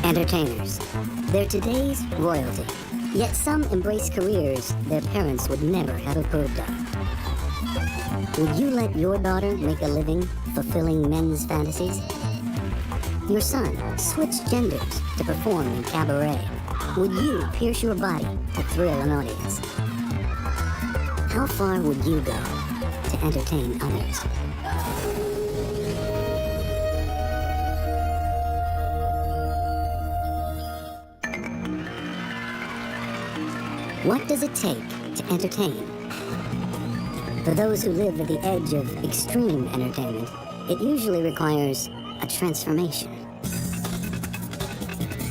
Entertainers. They're today's royalty. Yet some embrace careers their parents would never have approved of. Would you let your daughter make a living fulfilling men's fantasies? Your son switch genders to perform in cabaret. Would you pierce your body to thrill an audience? How far would you go to entertain others? What does it take to entertain? For those who live at the edge of extreme entertainment, it usually requires a transformation.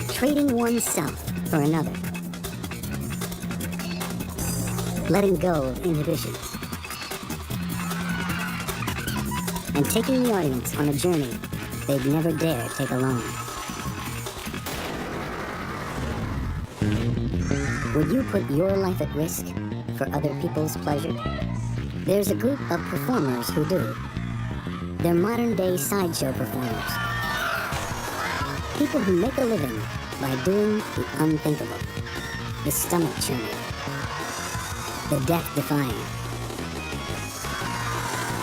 Trading oneself for another. Letting go of inhibitions. And taking the audience on a journey they'd never dare take alone. Would you put your life at risk for other people's pleasure? There's a group of performers who do. They're modern-day sideshow performers. People who make a living by doing the unthinkable. The stomach-churning. The death-defying.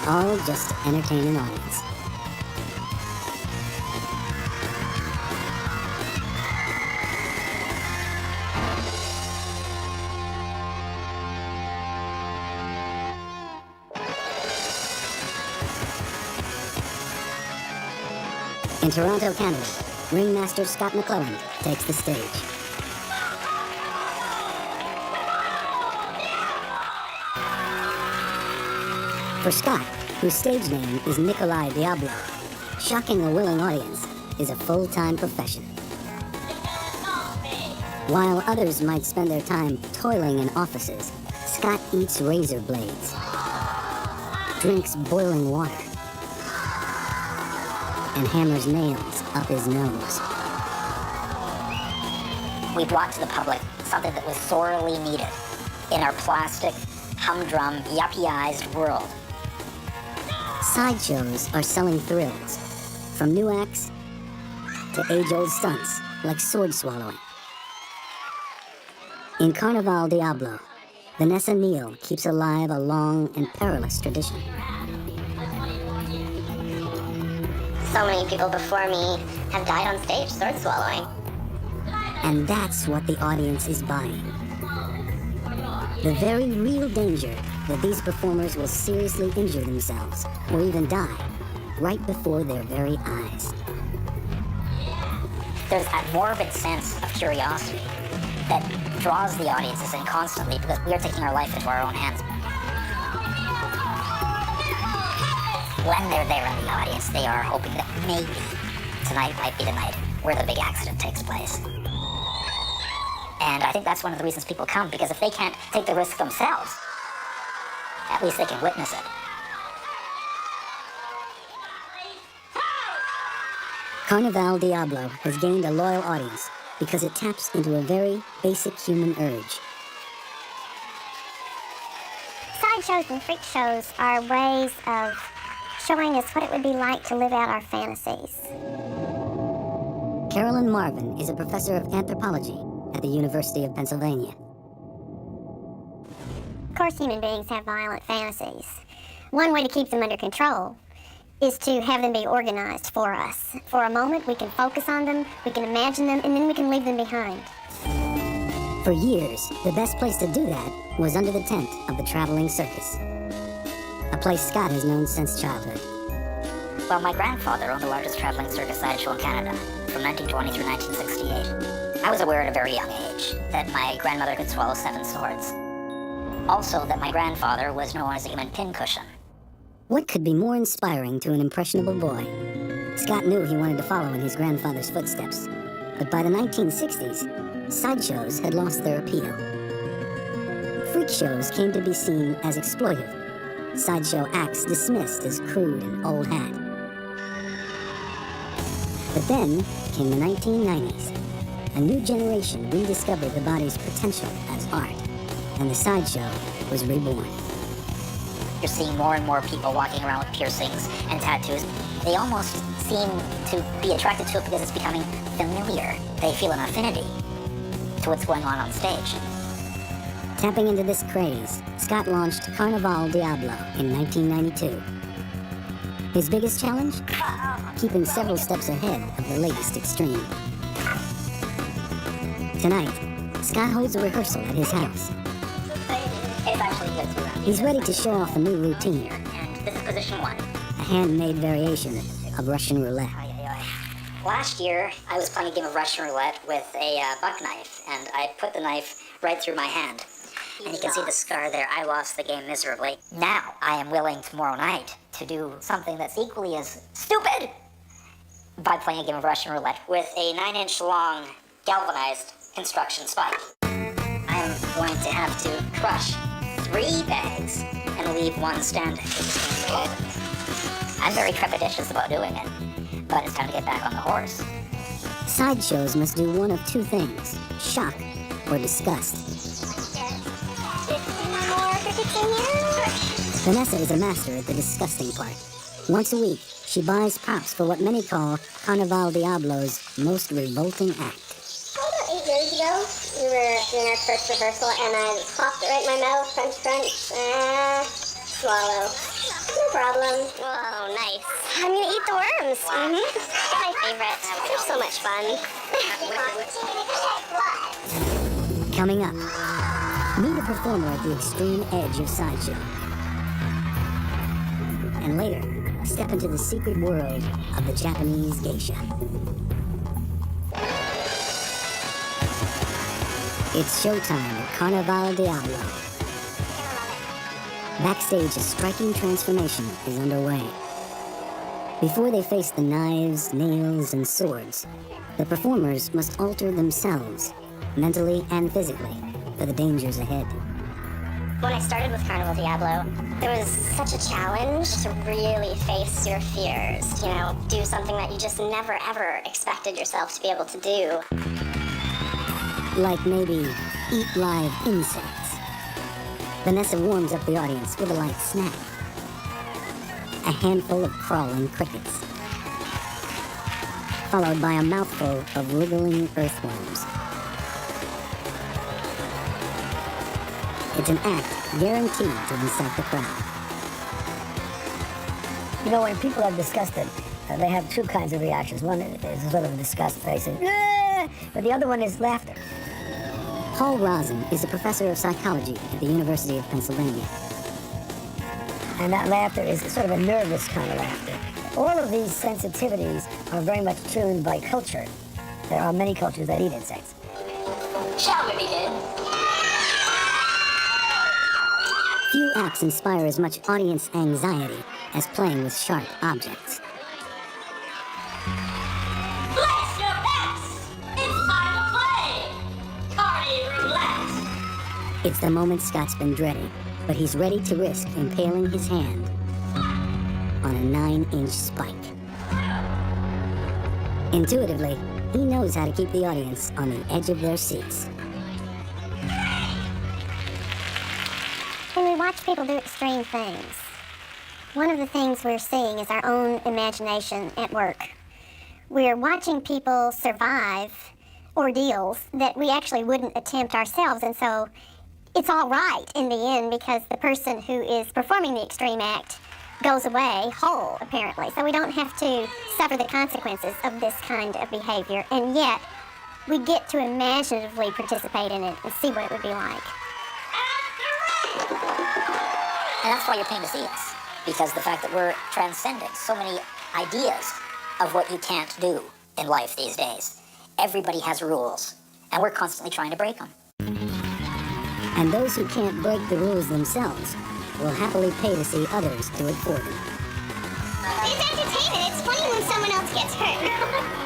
All just to entertain an audience. In Toronto, Canada, ringmaster Scott McClelland takes the stage. For Scott, whose stage name is Nikolai Diablo, shocking a willing audience is a full-time profession. While others might spend their time toiling in offices, Scott eats razor blades, drinks boiling water, and hammers nails up his nose. We brought to the public something that was sorely needed in our plastic, humdrum, yuppie-ized world. Sideshows are selling thrills, from new acts to age-old stunts like sword swallowing. In Carnival Diablo, Vanessa Neal keeps alive a long and perilous tradition. So many people before me have died on stage sword swallowing. And that's what the audience is buying. The very real danger that these performers will seriously injure themselves or even die right before their very eyes. There's that morbid sense of curiosity that draws the audiences in constantly because we are taking our life into our own hands. When they're there in the audience, they are hoping that maybe tonight might be the night where the big accident takes place. And I think that's one of the reasons people come, because if they can't take the risk themselves, at least they can witness it. Carnival Diablo has gained a loyal audience because it taps into a very basic human urge. Sideshows and freak shows are ways of showing us what it would be like to live out our fantasies. Carolyn Marvin is a professor of anthropology at the University of Pennsylvania. Of course, human beings have violent fantasies. One way to keep them under control is to have them be organized for us. For a moment, we can focus on them, we can imagine them, and then we can leave them behind. For years, the best place to do that was under the tent of the traveling circus, a place Scott has known since childhood. Well, my grandfather owned the largest traveling circus sideshow in Canada from 1920 through 1968. I was aware at a very young age that my grandmother could swallow 7 swords. Also, that my grandfather was known as a human pincushion. What could be more inspiring to an impressionable boy? Scott knew he wanted to follow in his grandfather's footsteps. But by the 1960s, sideshows had lost their appeal. Freak shows came to be seen as exploitive. Sideshow acts dismissed as crude and old hat. But then came the 1990s. A new generation rediscovered the body's potential as art, and the sideshow was reborn. You're seeing more and more people walking around with piercings and tattoos. They almost seem to be attracted to it because it's becoming familiar. They feel an affinity to what's going on stage. Tapping into this craze, Scott launched Carnaval Diablo in 1992. His biggest challenge? Keeping several steps ahead of the latest extreme. Tonight, Scott holds a rehearsal at his house. It's actually good to He's ready to show off a new routine, And this is position 1. a handmade variation of Russian roulette. Last year, I was playing a game of Russian roulette with a buck knife, and I put the knife right through my hand. And you can see the scar there. I lost the game miserably. Now, I am willing tomorrow night to do something that's equally as stupid by playing a game of Russian roulette with a 9-inch long galvanized construction spike. I'm going to have to crush 3 bags and leave 1 standing. I'm very trepidatious about doing it, but it's time to get back on the horse. Sideshows must do one of 2 things, shock or disgust. Vanessa is a master at the disgusting part. Once a week, she buys props for what many call Carnaval Diablo's most revolting act. About 8 years ago, we were doing our first rehearsal, and I popped it right in my mouth, crunch, swallow. No problem. Oh, nice. I'm gonna eat the worms. My favorite. They're so much fun. Coming up, meet a performer at the extreme edge of sideshow. And later, step into the secret world of the Japanese geisha. It's showtime at Carnaval Diablo. Backstage, a striking transformation is underway. Before they face the knives, nails, and swords, the performers must alter themselves, mentally and physically, for the dangers ahead. When I started with Carnival Diablo, there was such a challenge to really face your fears. You know, do something that you just never ever expected yourself to be able to do. Like maybe eat live insects. Vanessa warms up the audience with a light snack. A handful of crawling crickets, followed by a mouthful of wriggling earthworms. It's an act guaranteed to incite the crowd. You know, when people are disgusted, they have 2 kinds of reactions. One is sort of a disgust face, but the other one is laughter. Paul Rosen is a professor of psychology at the University of Pennsylvania. And that laughter is sort of a nervous kind of laughter. All of these sensitivities are very much tuned by culture. There are many cultures that eat insects. Shall we begin? Few acts inspire as much audience anxiety as playing with sharp objects. Bless your bets! It's time to play! Cardi Roulette! It's the moment Scott's been dreading, but he's ready to risk impaling his hand on a 9-inch spike. Intuitively, he knows how to keep the audience on the edge of their seats. When we watch people do extreme things, one of the things we're seeing is our own imagination at work. We're watching people survive ordeals that we actually wouldn't attempt ourselves, and so it's all right in the end because the person who is performing the extreme act goes away whole, apparently. So we don't have to suffer the consequences of this kind of behavior, and yet we get to imaginatively participate in it and see what it would be like. And that's why you're paying to see us. Because the fact that we're transcending so many ideas of what you can't do in life these days. Everybody has rules, and we're constantly trying to break them. And those who can't break the rules themselves will happily pay to see others do it for them. It's entertainment. It's funny when someone else gets hurt.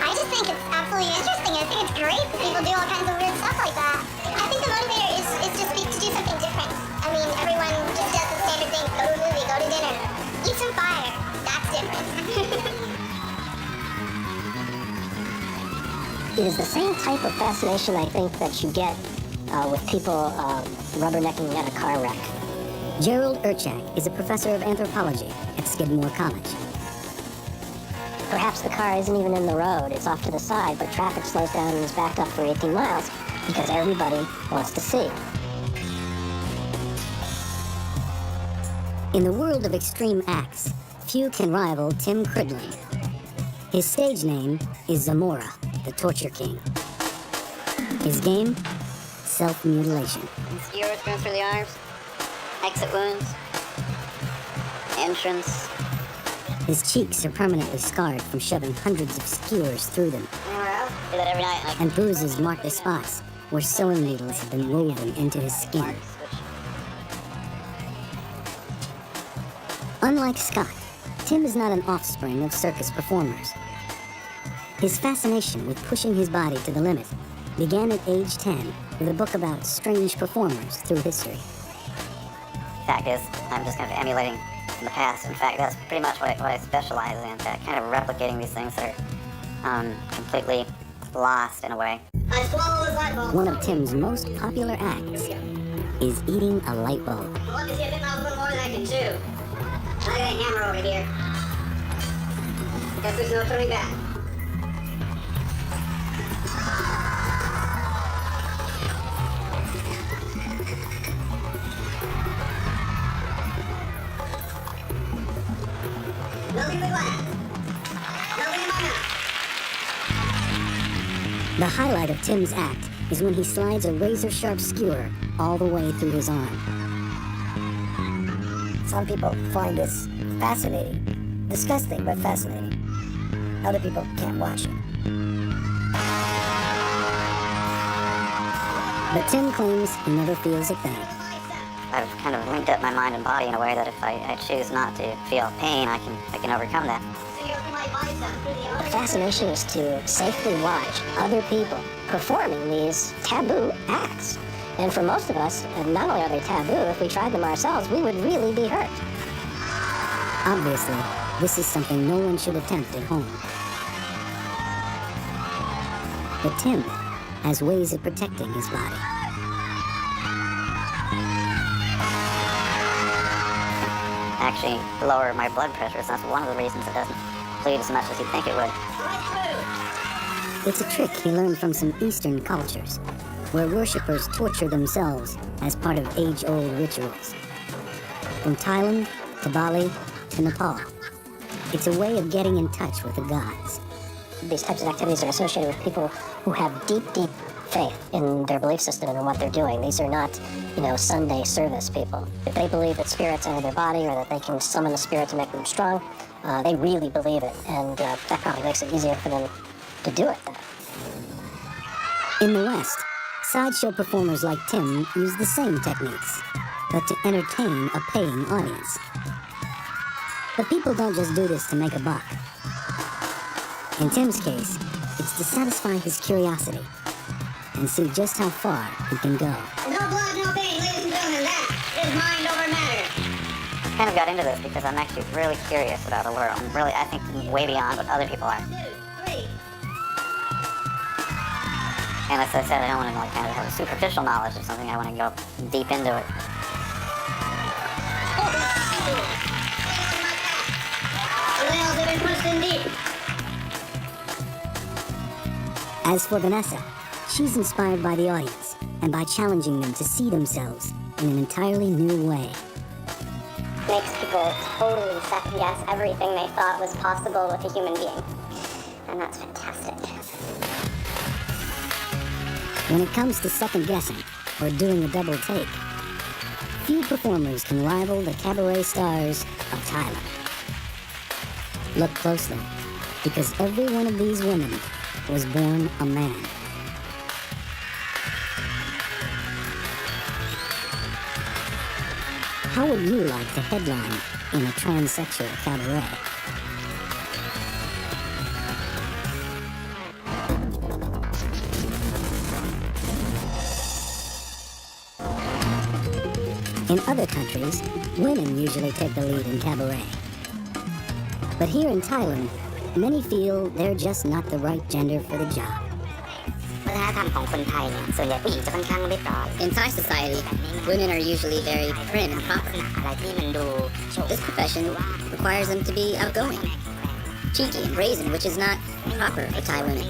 I just think it's absolutely interesting. I think it's great that people do all kinds of weird stuff like that. I think the motivator is just to do something different. I mean, everyone just does the standard thing. Go to a movie, go to dinner, eat some fire. That's different. It is the same type of fascination, I think, that you get with people rubbernecking at a car wreck. Gerald Urchak is a professor of anthropology at Skidmore College. Perhaps the car isn't even in the road, it's off to the side, but traffic slows down and is backed up for 18 miles because everybody wants to see. In the world of extreme acts, few can rival Tim Cridling. His stage name is Zamora, the Torture King. His game? Self-mutilation. Skewers going through the arms, exit wounds, entrance. His cheeks are permanently scarred from shoving hundreds of skewers through them, Anywhere else? Do that every night. Like, and bruises mark the spots where sewing needles have been woven into his skin. Unlike Scott, Tim is not an offspring of circus performers. His fascination with pushing his body to the limit began at age 10 with a book about strange performers through history. Fact is, I'm just kind of emulating the past. In fact, that's pretty much what I specialize in. Kind of replicating these things that are completely lost in a way. I swallow this light bulb. One of Tim's most popular acts is eating a light bulb. Look, see, I think I'll put more than I can chew. I got a hammer over here. Guess there's no turning back. Nothing but glass. Nothing in my mouth. The highlight of Tim's act is when he slides a razor-sharp skewer all the way through his arm. Some people find this fascinating, disgusting, but fascinating. Other people can't watch it. But Tim claims he never feels a thing. I've kind of linked up my mind and body in a way that if I choose not to feel pain, I can overcome that. The fascination is to safely watch other people performing these taboo acts. And for most of us, not only are they taboo, if we tried them ourselves, we would really be hurt. Obviously, this is something no one should attempt at home. But Tim has ways of protecting his body. Actually lower my blood pressure, so that's one of the reasons it doesn't bleed as much as you'd think it would. It's a trick he learned from some Eastern cultures, where worshippers torture themselves as part of age-old rituals. From Thailand to Bali to Nepal, it's a way of getting in touch with the gods. These types of activities are associated with people who have deep, deep faith in their belief system and in what they're doing. These are not, Sunday service people. If they believe that spirits enter their body or that they can summon a spirit to make them strong, they really believe it, and that probably makes it easier for them to do it then. In the West, sideshow performers like Tim use the same techniques, but to entertain a paying audience. But people don't just do this to make a buck. In Tim's case, it's to satisfy his curiosity and see just how far he can go. No blood, no pain, ladies and gentlemen, that is mind over matter. I kind of got into this because I'm actually really curious about the world. I'm really, I think, way beyond what other people are. 2, 3. And as I said, I don't want to kind of have a superficial knowledge of something. I want to go deep into it. As for Vanessa, she's inspired by the audience and by challenging them to see themselves in an entirely new way. Makes people totally second-guess everything they thought was possible with a human being. And that's fantastic. When it comes to second-guessing or doing a double take, few performers can rival the cabaret stars of Thailand. Look closely, because every one of these women was born a man. How would you like to headline in a transsexual cabaret? In other countries, women usually take the lead in cabaret. But here in Thailand, many feel they're just not the right gender for the job. In Thai society, women are usually very prim and proper. This profession requires them to be outgoing, cheeky and brazen, which is not proper for Thai women.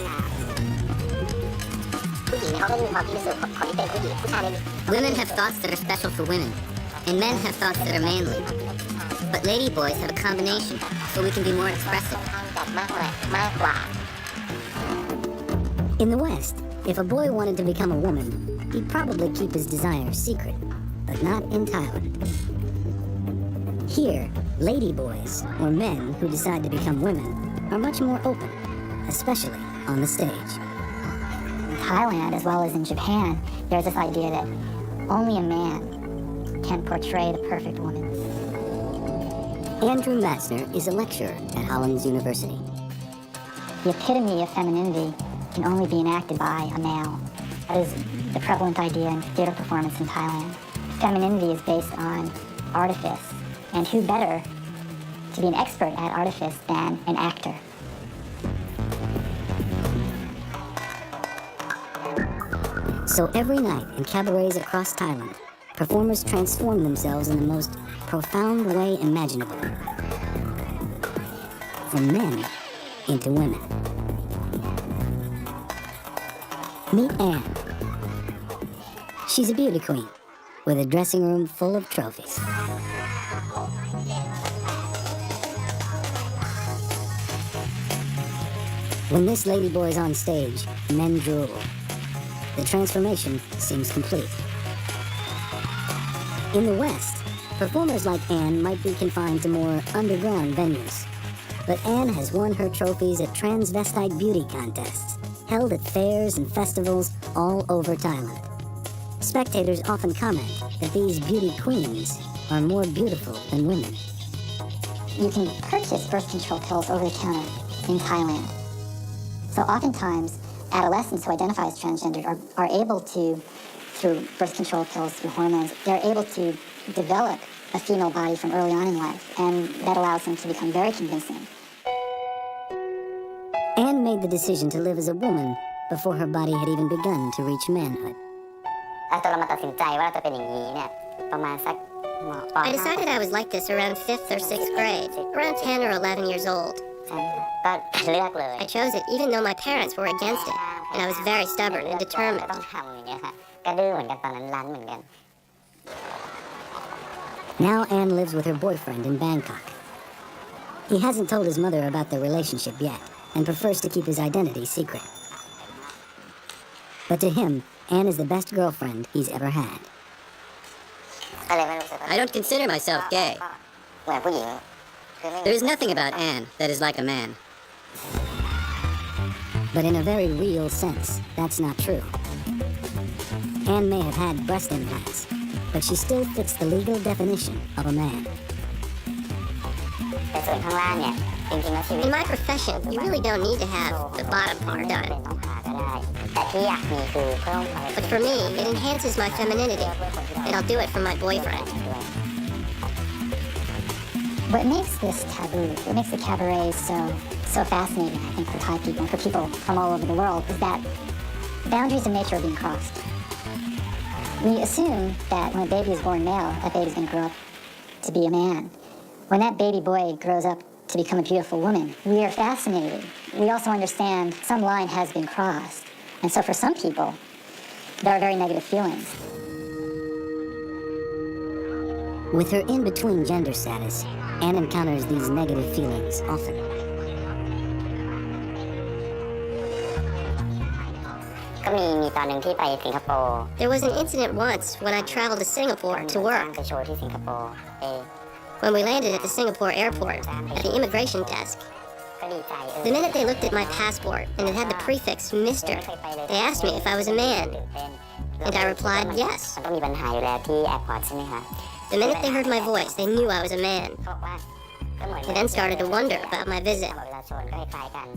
ผู้หญิงเนี่ยเขาก็มีความคิดในส่วนของที่เป็นผู้หญิงผู้ชายเนี่ย Women have thoughts that are special for women, and men have thoughts that are manly. But lady boys have a combination, so we can be more expressive. แบบมากกว่า In the West, if a boy wanted to become a woman, he'd probably keep his desire secret, but not in Thailand. Here, lady boys, or men who decide to become women, are much more open, especially on the stage. In Thailand, as well as in Japan, there's this idea that only a man can portray the perfect woman. Andrew Matzner is a lecturer at Hollins University. The epitome of femininity can only be enacted by a male. That is the prevalent idea in theater performance in Thailand. Femininity is based on artifice, and who better to be an expert at artifice than an actor? So every night in cabarets across Thailand, performers transform themselves in the most profound way imaginable. From men into women. Meet Anne. She's a beauty queen with a dressing room full of trophies. When this ladyboy is on stage, men drool. The transformation seems complete. In the West, performers like Anne might be confined to more underground venues. But Anne has won her trophies at transvestite beauty contests, held at fairs and festivals all over Thailand. Spectators often comment that these beauty queens are more beautiful than women. You can purchase birth control pills over the counter in Thailand. So oftentimes, adolescents who identify as transgendered are able to, through birth control pills, through hormones, they're able to develop a female body from early on in life, and that allows them to become very convincing. Anne made the decision to live as a woman before her body had even begun to reach manhood. ตอนเรามาตัดสินใจว่าเราจะเป็นอย่างนี้เนี่ยประมาณสักป I decided I was like this around 5th or 6th grade, around 10 or 11 years old. ก็เลือกเลย I chose it even though my parents were against it, and I was very stubborn and ก็ determined. ต้องทำอย่างเงี้ยค่ะก็ดื้อเหมือนกันตอนนั้นรั้นเหมือนกัน Now Anne lives with her boyfriend in Bangkok. He hasn't told his mother about their relationship yet and prefers to keep his identity secret. But to him, Anne is the best girlfriend he's ever had. ก็เลยไม่รู้สึกว่า I don't consider myself gay. เหมือนผู้หญิงคือไม่ There is nothing about Anne that is like a man. But in a very real sense, that's not true. Anne may have had breast implants, but she still fits the legal definition of a man. แต่ส่วนข้างล่างเนี่ยจริงๆแล้วชีวิต In my profession, you really don't need to have the bottom part เป็น done. ต้องผ่าก็ได้แต่ที่อยากมีคือเพิ่มความ But for me, it enhances my femininity, and I'll do it for my boyfriend. What makes this taboo, what makes the cabaret so fascinating, I think, for Thai people and for people from all over the world, is that boundaries of nature are being crossed. We assume that when a baby is born male, that baby's going to grow up to be a man. When that baby boy grows up to become a beautiful woman, we are fascinated. We also understand some line has been crossed. And so for some people, there are very negative feelings. With her in-between gender status, Anne encounters these negative feelings often. ก็มีตอนหนึ่งที่ไปสิงคโปร์ There was an incident once when I traveled to Singapore to work. ไปโชว์ที่สิงคโปร์ When we landed at the Singapore airport, at the immigration desk, ก็ดีใจ the minute they looked at my passport and it had the prefix Mr., they asked me if I was a man, and I replied yes. มันต้องมีปัญหาอยู่แล้วที่แอร์พอร์ตใช่ไหมคะ The minute they heard my voice, they knew I was a man. เขาบอกว่าก็เหมือน They then started to wonder about my visit. เวลาโชว์ก็คล้ายๆกัน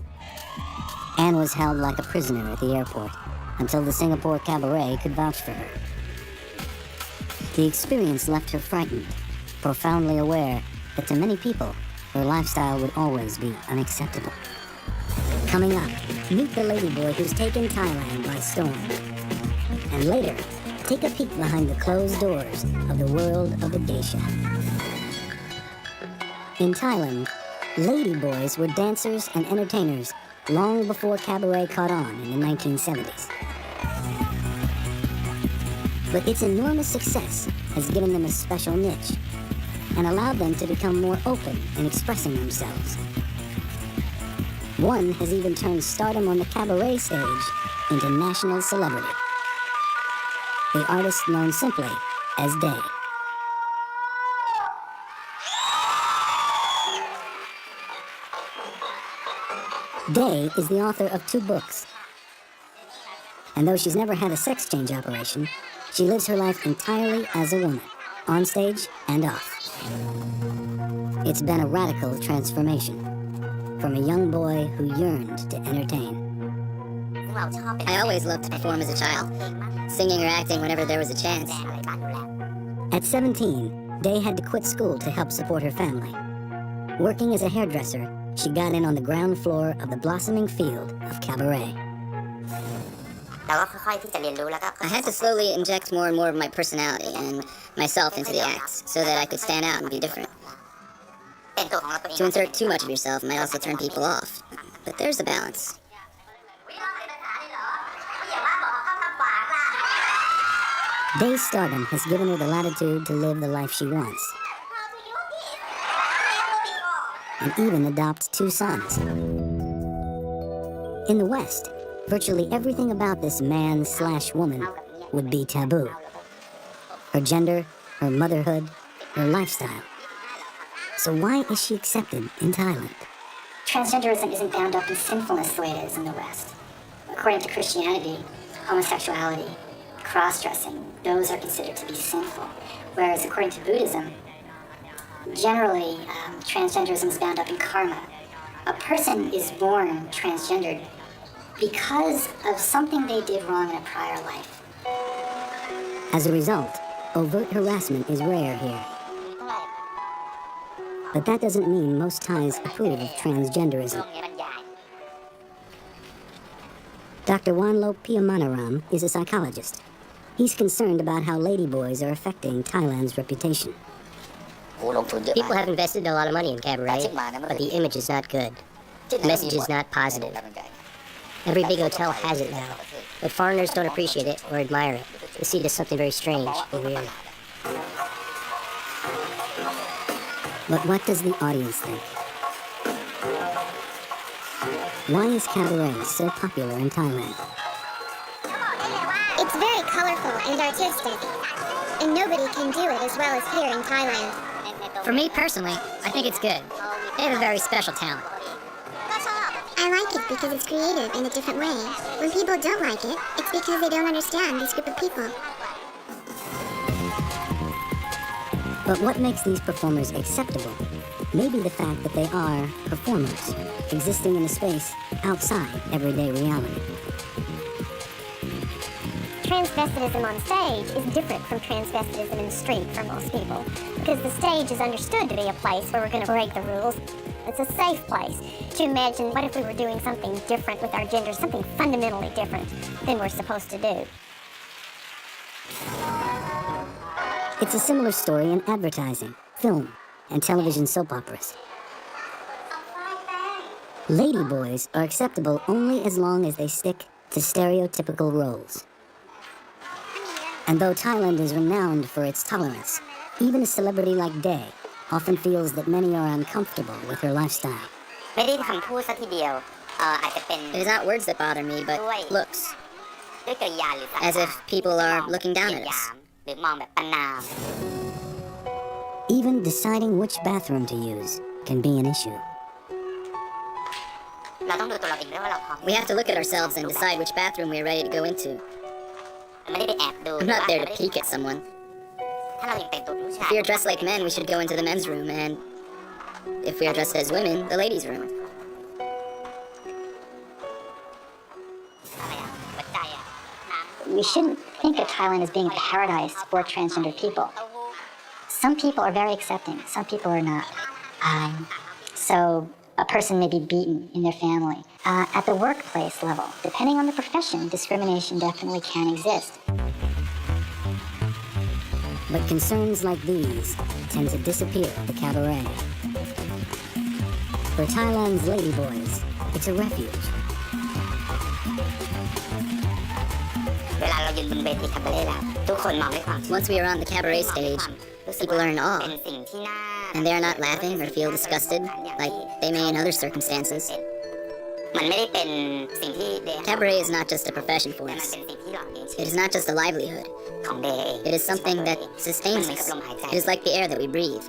Anne was held like a prisoner at the airport until the Singapore cabaret could vouch for her. The experience left her frightened, profoundly aware that to many people, her lifestyle would always be unacceptable. Coming up, meet the ladyboy who's taken Thailand by storm. And later, take a peek behind the closed doors of the world of the geisha. In Thailand, Ladyboys were dancers and entertainers long before cabaret caught on in the 1970s. But its enormous success has given them a special niche and allowed them to become more open in expressing themselves. One has even turned stardom on the cabaret stage into national celebrity. The artist known simply as Day. Day is the author of 2 books. And though she's never had a sex change operation, she lives her life entirely as a woman, on stage and off. It's been a radical transformation from a young boy who yearned to entertain. I always loved to perform as a child, singing or acting whenever there was a chance. At 17, Day had to quit school to help support her family. Working as a hairdresser, she got in on the ground floor of the blossoming field of cabaret. I had to slowly inject more and more of my personality and myself into the acts so that I could stand out and be different. To insert too much of yourself might also turn people off, but there's a balance. Day's stardom has given her the latitude to live the life she wants, and even adopt 2 sons. In the West, virtually everything about this man/woman would be taboo. Her gender, her motherhood, her lifestyle. So why is she accepted in Thailand? Transgenderism isn't bound up in sinfulness the way it is in the West. According to Christianity, homosexuality, cross-dressing, those are considered to be sinful. Whereas according to Buddhism, generally, transgenderism is bound up in karma. A person is born transgendered because of something they did wrong in a prior life. As a result, overt harassment is rare here. But that doesn't mean most Thais approve of transgenderism. Dr. Wanlo Piyamanaram is a psychologist. He's concerned about how ladyboys are affecting Thailand's reputation. People have invested a lot of money in cabaret, but the image is not good. The message is not positive. Every big hotel has it now, but foreigners don't appreciate it or admire it. They see it as something very strange and weird. But what does the audience think? Why is cabaret so popular in Thailand? It's very colorful and artistic, and nobody can do it as well as here in Thailand. For me personally, I think it's good. They have a very special talent. I like it because it's creative in a different way. When people don't like it, it's because they don't understand this group of people. But what makes these performers acceptable may be the fact that they are performers, existing in a space outside everyday reality. Transvestitism on stage is different from transvestitism in the street for most people, because the stage is understood to be a place where we're going to break the rules. It's a safe place to imagine, what if we were doing something different with our gender, something fundamentally different than we're supposed to do. It's a similar story in advertising, film, and television soap operas. Ladyboys are acceptable only as long as they stick to stereotypical roles. And though Thailand is renowned for its tolerance, even a celebrity like Day often feels that many are uncomfortable with her lifestyle. It is not words that bother me, but looks. As if people are looking down at us. Even deciding which bathroom to use can be an issue. We have to look at ourselves and decide which bathroom we are ready to go into. I'm not there to peek at someone. If we are dressed like men, we should go into the men's room, and if we are dressed as women, the ladies' room. We shouldn't think of Thailand as being a paradise for transgender people. Some people are very accepting, some people are not. So a person may be beaten in their family. At the workplace level, depending on the profession, discrimination definitely can exist. But concerns like these tend to disappear at the cabaret. For Thailand's ladyboys, it's a refuge. Once we are on the cabaret stage, people are in awe, and they are not laughing or feel disgusted like they may in other circumstances. Cabaret is not just a profession for us. It is not just a livelihood. It is something that sustains us. It is like the air that we breathe.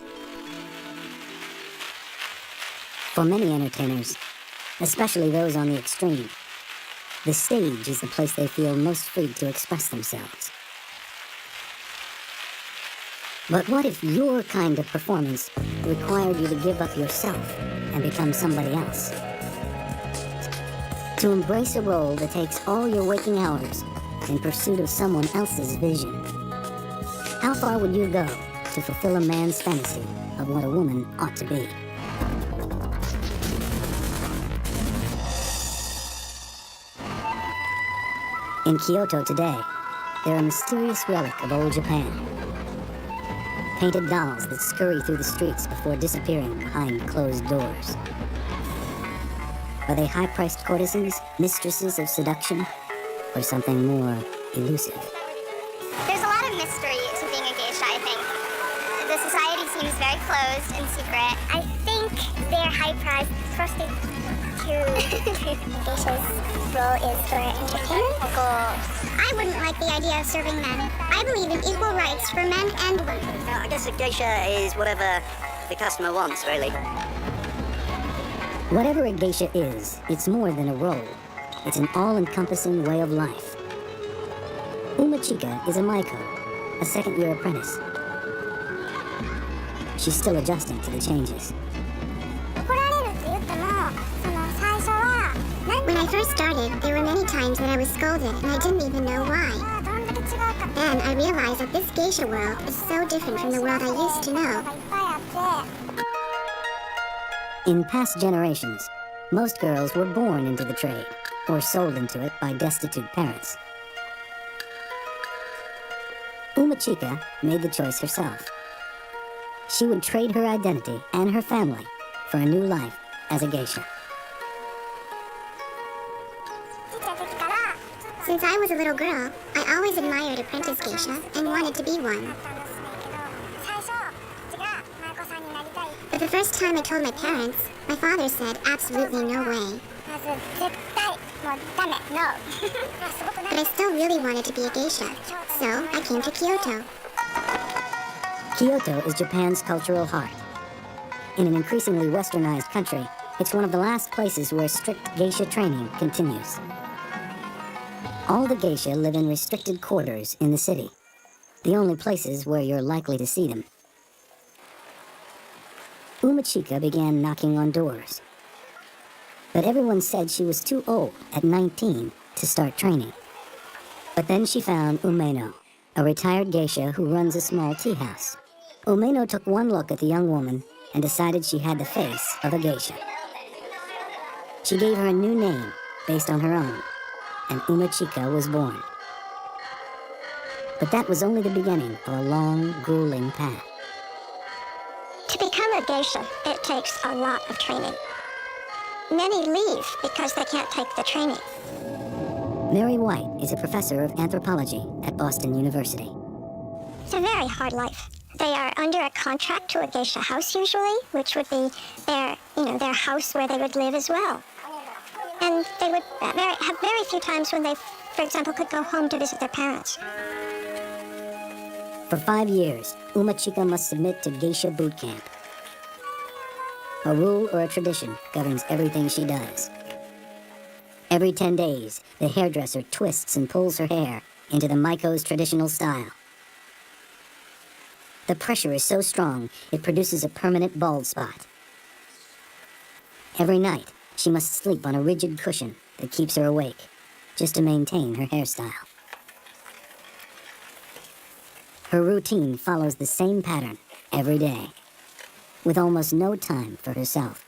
For many entertainers, especially those on the extreme, the stage is the place they feel most free to express themselves. But what if your kind of performance required you to give up yourself and become somebody else? To embrace a role that takes all your waking hours in pursuit of someone else's vision. How far would you go to fulfill a man's fantasy of what a woman ought to be? In Kyoto today, they're a mysterious relic of old Japan. Painted dolls that scurry through the streets before disappearing behind closed doors. Are they high-priced courtesans, mistresses of seduction, or something more elusive? There's a lot of mystery to being a geisha, I think. The society seems very closed and secret. I think they're high-priced prostitutes. Geisha's role is for entertainment. I wouldn't like the idea of serving men. I believe in equal rights for men and women. I guess a geisha is whatever the customer wants, really. Whatever a geisha is, it's more than a role. It's an all-encompassing way of life. Umechika is a maiko, a second-year apprentice. She's still adjusting to the changes. When I first started, there were many times that I was scolded, and I didn't even know why. Then I realized that this geisha world is so different from the world I used to know. In past generations, most girls were born into the trade, or sold into it by destitute parents. Umechika made the choice herself. She would trade her identity and her family for a new life as a geisha. Since I was a little girl, I always admired apprentice geisha and wanted to be one. But the first time I told my parents, my father said absolutely no way. But I still really wanted to be a geisha, so I came to Kyoto. Kyoto is Japan's cultural heart. In an increasingly westernized country, it's one of the last places where strict geisha training continues. All the geisha live in restricted quarters in the city, the only places where you're likely to see them. Umechika began knocking on doors, but everyone said she was too old at 19 to start training. But then she found Umeno, a retired geisha who runs a small tea house. Umeno took one look at the young woman and decided she had the face of a geisha. She gave her a new name based on her own, and Umechika was born. But that was only the beginning of a long, grueling path. To become a geisha, it takes a lot of training. Many leave because they can't take the training. Mary White is a professor of anthropology at Boston University. It's a very hard life. They are under a contract to a geisha house usually, which would be their house where they would live as well. And they would have very few times when they, for example, could go home to visit their parents. For 5 years, Umechika must submit to geisha boot camp. A rule or a tradition governs everything she does. Every 10 days, the hairdresser twists and pulls her hair into the maiko's traditional style. The pressure is so strong, it produces a permanent bald spot. Every night, she must sleep on a rigid cushion that keeps her awake, just to maintain her hairstyle. Her routine follows the same pattern every day, with almost no time for herself.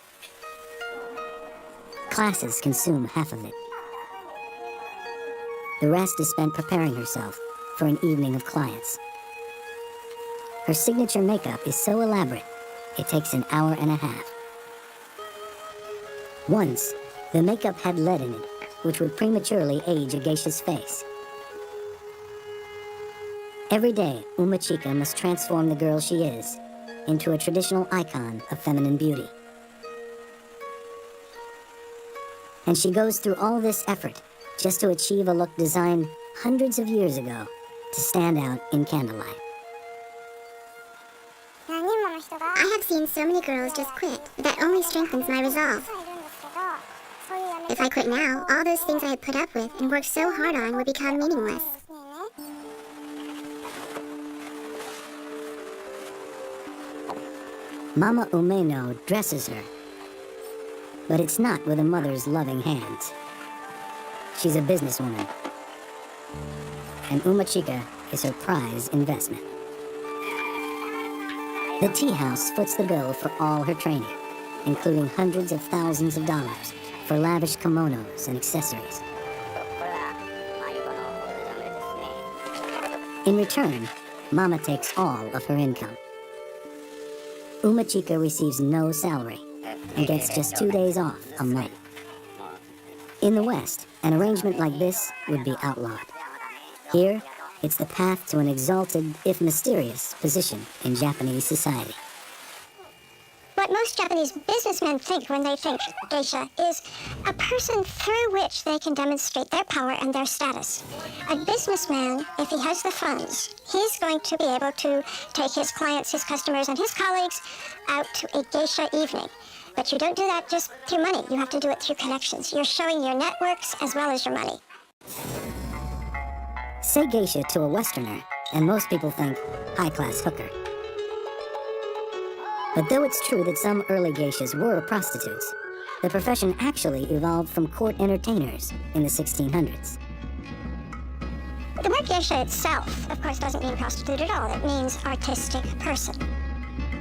Classes consume half of it. The rest is spent preparing herself for an evening of clients. Her signature makeup is so elaborate, it takes an hour and a half. Once, the makeup had lead in it, which would prematurely age a geisha's face. Every day, Umechika must transform the girl she is into a traditional icon of feminine beauty. And she goes through all this effort just to achieve a look designed hundreds of years ago to stand out in candlelight. I have seen so many girls just quit. That only strengthens my resolve. If I quit now, all those things I had put up with and worked so hard on would become meaningless. Mama Umeno dresses her, but it's not with a mother's loving hands. She's a businesswoman, and Umechika is her prize investment. The tea house foots the bill for all her training, including hundreds of thousands of dollars for lavish kimonos and accessories. In return, Mama takes all of her income. Umechika receives no salary and gets just 2 days off a month. In the West, an arrangement like this would be outlawed. Here, it's the path to an exalted, if mysterious, position in Japanese society. What most Japanese businessmen think when they think geisha is a person through which they can demonstrate their power and their status. A businessman, if he has the funds, he's going to be able to take his clients, his customers, and his colleagues out to a geisha evening. But you don't do that just through money. You have to do it through connections. You're showing your networks as well as your money. Say geisha to a Westerner, and most people think high-class hooker. But though it's true that some early geishas were prostitutes, the profession actually evolved from court entertainers in the 1600s. The word geisha itself, of course, doesn't mean prostitute at all. It means artistic person.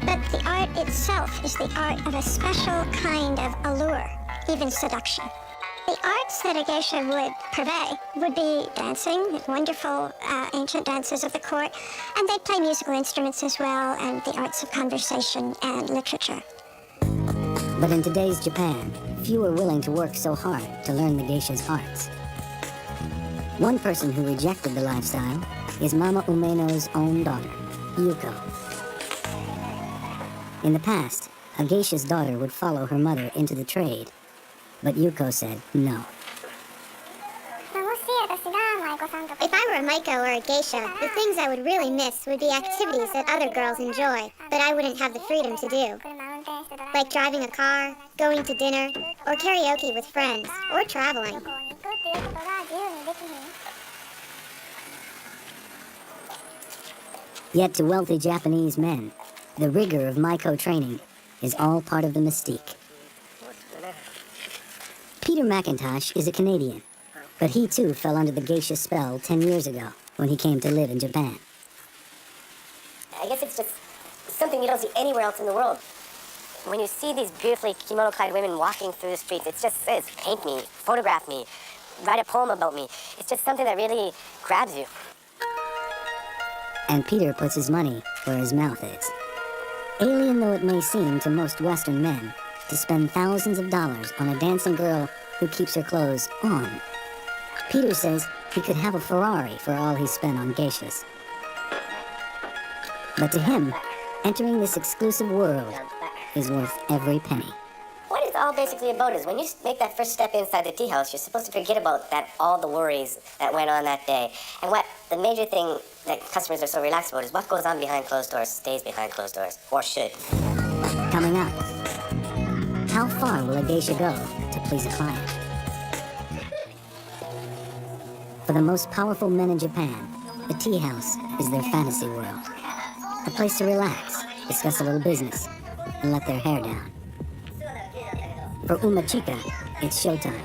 But the art itself is the art of a special kind of allure, even seduction. The arts that a geisha would purvey would be dancing, wonderful ancient dances of the court, and they'd play musical instruments as well, and the arts of conversation and literature. But in today's Japan, few are willing to work so hard to learn the geisha's arts. One person who rejected the lifestyle is Mama Umeno's own daughter, Yuko. In the past, a geisha's daughter would follow her mother into the trade, but Yuko said no. If I were a maiko or a geisha, the things I would really miss would be activities that other girls enjoy, but I wouldn't have the freedom to do. Like driving a car, going to dinner, or karaoke with friends, or traveling. Yet to wealthy Japanese men, the rigor of maiko training is all part of the mystique. Peter McIntosh is a Canadian, but he too fell under the geisha spell 10 years ago when he came to live in Japan. I guess it's just something you don't see anywhere else in the world. When you see these beautifully kimono-clad women walking through the streets, it just says, paint me, photograph me, write a poem about me. It's just something that really grabs you. And Peter puts his money where his mouth is. Alien though it may seem to most Western men, to spend thousands of dollars on a dancing girl who keeps her clothes on. Peter says he could have a Ferrari for all he spent on geishas. But to him, entering this exclusive world is worth every penny. What it's all basically about is when you make that first step inside the tea house, you're supposed to forget about all the worries that went on that day. And what the major thing that customers are so relaxed about is what goes on behind closed doors stays behind closed doors, or should. Coming up, how far will a geisha go to please a client? For the most powerful men in Japan, the tea house is their fantasy world. A place to relax, discuss a little business, and let their hair down. For Umechika, it's showtime.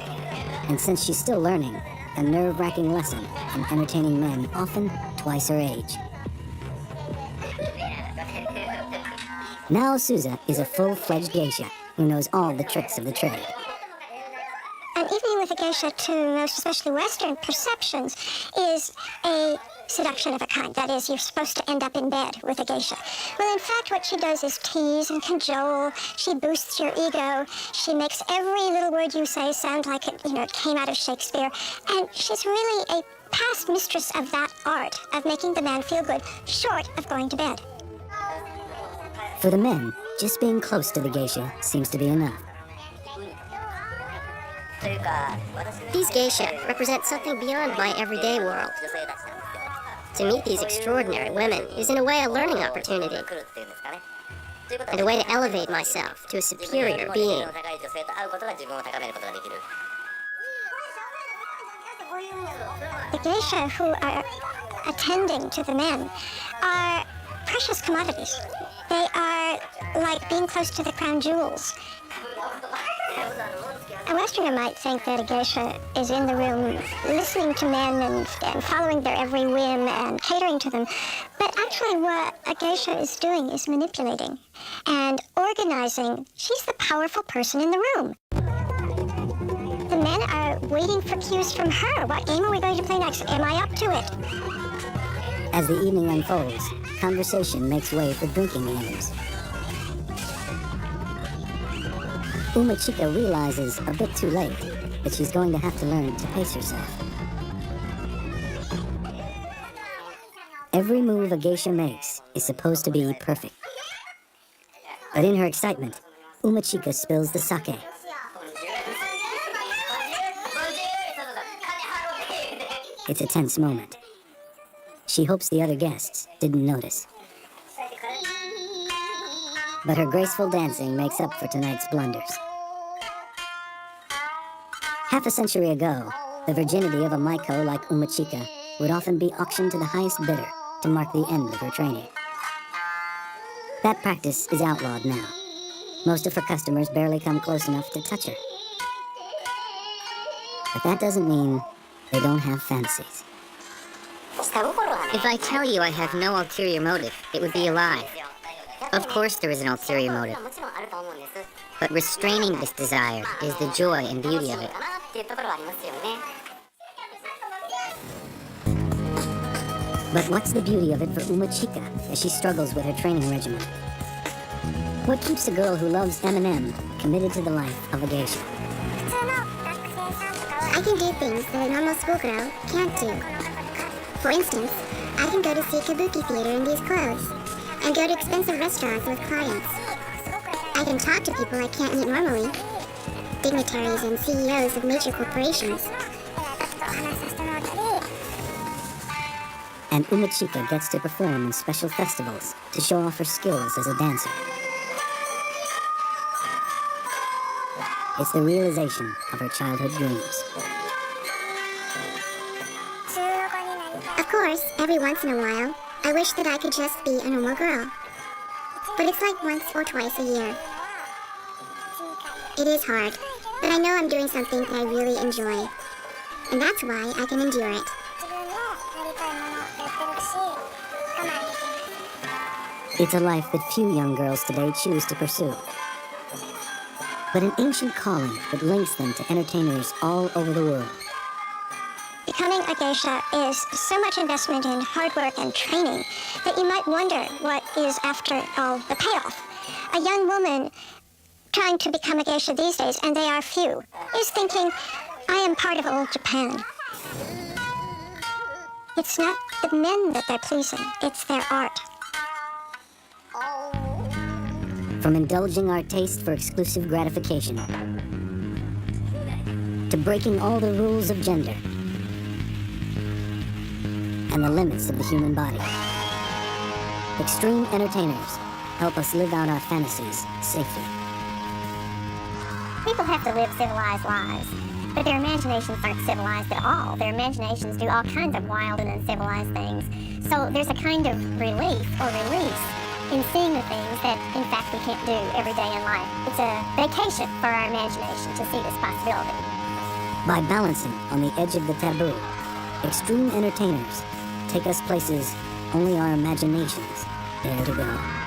And since she's still learning, a nerve-wracking lesson in entertaining men often twice her age. Now Suza is a full-fledged geisha who knows all the tricks of the trade. An evening with a geisha to most especially Western perceptions is a seduction of a kind. That is, you're supposed to end up in bed with a geisha. Well, in fact, what she does is tease and cajole. She boosts your ego. She makes every little word you say sound like it came out of Shakespeare. And she's really a past mistress of that art of making the man feel good, short of going to bed. For the men, just being close to the geisha seems to be enough. These geisha represent something beyond my everyday world. To meet these extraordinary women is in a way a learning opportunity, and a way to elevate myself to a superior being. The geisha who are attending to the men are precious commodities. They are like being close to the crown jewels. A Westerner might think that a geisha is in the room listening to men and following their every whim and catering to them. But actually what a geisha is doing is manipulating and organizing. She's the powerful person in the room. The men are waiting for cues from her. What game are we going to play next? Am I up to it? As the evening unfolds, conversation makes way for drinking games. Umechika realizes a bit too late that she's going to have to learn to pace herself. Every move a geisha makes is supposed to be perfect. But in her excitement, Umechika spills the sake. It's a tense moment. She hopes the other guests didn't notice. But her graceful dancing makes up for tonight's blunders. Half a century ago, the virginity of a maiko like Umechika would often be auctioned to the highest bidder to mark the end of her training. That practice is outlawed now. Most of her customers barely come close enough to touch her. But that doesn't mean they don't have fantasies. If I tell you I have no ulterior motive, it would be a lie. Of course there is an ulterior motive. But restraining this desire is the joy and beauty of it. But what's the beauty of it for Umechika as she struggles with her training regimen? What keeps a girl who loves M&M committed to the life of a geisha? I can do things that a normal schoolgirl can't do. For instance, I can go to see kabuki theater in these clothes, and go to expensive restaurants with clients. I can talk to people I can't meet normally, dignitaries and CEOs of major corporations. And Umechika gets to perform in special festivals to show off her skills as a dancer. It's the realization of her childhood dreams. Of course, every once in a while, I wish that I could just be a normal girl. But it's like once or twice a year. It is hard, but I know I'm doing something that I really enjoy. And that's why I can endure it. It's a life that few young girls today choose to pursue. But an ancient calling that links them to entertainers all over the world. Becoming a geisha is so much investment in hard work and training that you might wonder what is, after all, the payoff. A young woman trying to become a geisha these days, and they are few, is thinking, I am part of old Japan. It's not the men that they're pleasing, it's their art. From indulging our taste for exclusive gratification, to breaking all the rules of gender, and the limits of the human body. Extreme entertainers help us live out our fantasies safely. People have to live civilized lives, but their imaginations aren't civilized at all. Their imaginations do all kinds of wild and uncivilized things. So there's a kind of relief or release in seeing the things that, in fact, we can't do every day in life. It's a vacation for our imagination to see this possibility. By balancing on the edge of the taboo, extreme entertainers take us places only our imaginations dare to go.